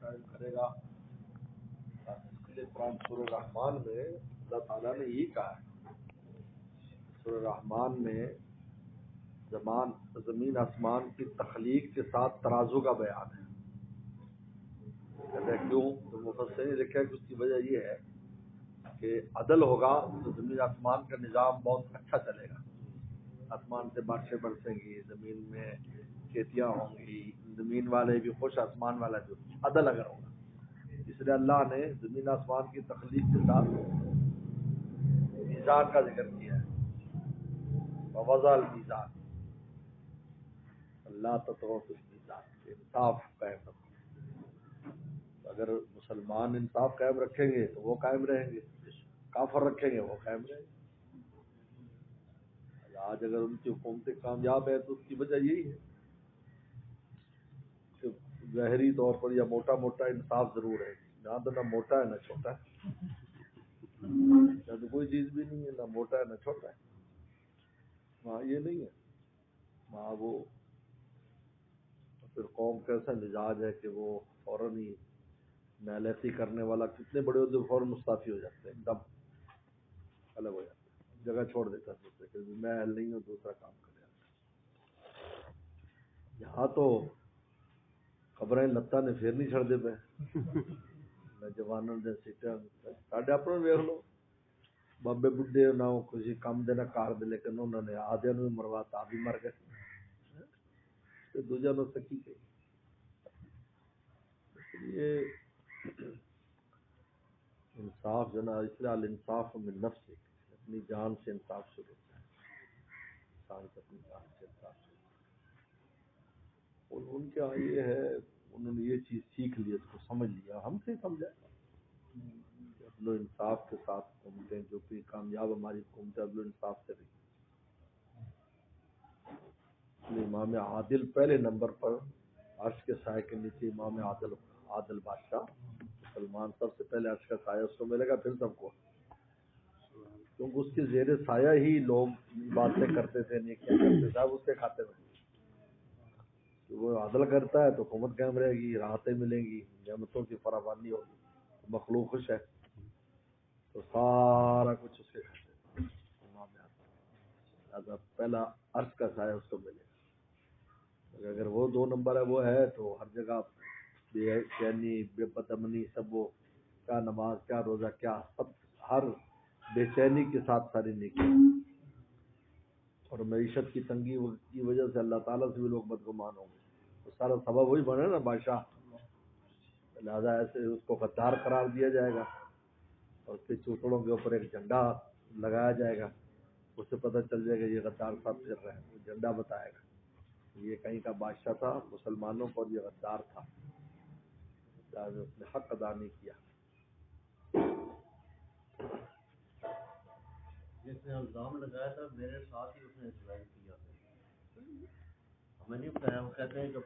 قائم کرے گا. اس کے لیے قرآن سورہ رحمان میں اللہ تعالیٰ نے یہی کہا ہے. سورہ رحمان میں زمین آسمان کی تخلیق کے ساتھ ترازو کا بیان ہے. کہتے ہیں کیوں؟ تو مفسرین نے لکھا ہے کہ اس کی وجہ یہ ہے کہ عدل ہوگا تو زمین آسمان کا نظام بہت اچھا چلے گا. آسمان سے بارشیں برسیں گی، زمین میں کھیتیاں ہوں گی، زمین والے بھی خوش، آسمان والا بھی خوش. عدل اگر ہوگا. اس لیے اللہ نے زمین آسمان کی تخلیق کے ساتھ میزان کا ذکر کیا ہے. ووضع المیزان، اللہ تطغوا فی المیزان، انصاف قائم رکھو. اگر مسلمان انصاف قائم رکھیں گے تو وہ قائم رہیں گے، کافر رکھیں گے وہ قائم رہیں گے. آج اگر ان کی حکومتیں کامیاب ہے تو اس کی وجہ یہی ہے کہ ظاہری طور پر یا موٹا موٹا انصاف ضرور ہے. یہاں تو نہ موٹا ہے نہ چھوٹا ہے، یہاں تو کوئی چیز بھی نہیں ہے، نہ موٹا ہے نہ چھوٹا ہے. وہاں یہ نہیں ہے. وہاں وہ پھر قوم کا ایسا مزاج ہے کہ وہ فوراً ہی میلیسی کرنے والا کتنے بڑے ہوتے فوراً مستعفی ہو جاتے ہیں، ایک دم الگ ہو جاتے ہیں، جگہ چھوڑ دیتا ہے دوسرے کہ میں اہل نہیں ہوں، دوسرا کام کرے. یہاں تو خبریں لتا نے پھر نہیں چھڑ دے پہ میں جوانوں نے سیٹاں ساڈے اپنے ویکھ لو بابے بڈھے نہ کسی کام دے نہ کار دے، لیکن انہوں نے آدھے نو مرواتا بھی مر گئے تو دوجا نو سکی گئی. یہ انصاف جو نا اصلاح الانصاف من نفس، اپنی جان سے انصاف شروع ہوتا ہے. انسان سے اپنی جان سے انصاف شروع ہوتا ہے. اور ان کے یہاں یہ ہے، انہوں نے یہ چیز سیکھ لی، اس کو سمجھ لیا. ہم سے سمجھا عدل و انصاف کے ساتھ حکومتیں، جو کہ کامیاب ہماری حکومتیں عدل و انصاف سے رہی. امام عادل پہلے نمبر پر، عرش کے سائے کے نیچے امام عادل بادشاہ مسلمان سب سے پہلے عرش کا سایہ اس کو ملے گا، پھر سب کو. کیونکہ اس کے زیر سایہ ہی لوگ باتیں کرتے تھے، نیکیاں کرتے تھے، اب اس سے کھاتے تھے. وہ عدل کرتا ہے تو حکومت قائم رہے گی، راحتیں ملیں گی، نعمتوں کی فراوانی ہوگی، مخلوق خوش ہے تو سارا کچھ اس کے کھاتے تھے. امام عادل پہلا عرش کا سایہ اس کو ملے گا. اگر وہ دو نمبر ہے، وہ ہے تو ہر جگہ بے چینی، بے بدامنی، سب وہ کیا نماز، کیا روزہ، کیا سب، ہر بے چینی کے ساتھ ساری نیکی. اور معیشت کی تنگی کی وجہ سے اللہ تعالیٰ سے بھی لوگ بدگمان ہوں گے. تو سارا سبب وہی بنے نا بادشاہ، لہٰذا ایسے اس کو غدار قرار دیا جائے گا اور اس کے چوتڑوں کے اوپر ایک جھنڈا لگایا جائے گا. اس سے پتہ چل جائے گا یہ غدار صاحب پھر رہے ہیں. وہ جھنڈا بتائے گا یہ کہیں کا بادشاہ تھا مسلمانوں کو، اور یہ غدار تھا، اس نے حق ادا نہیں کیا. جس نے الزام لگایا تھا میرے ساتھ ہی اس نے اسرائیل کیا، ہمیں نہیں بتایا. وہ کہتے ہیں کہ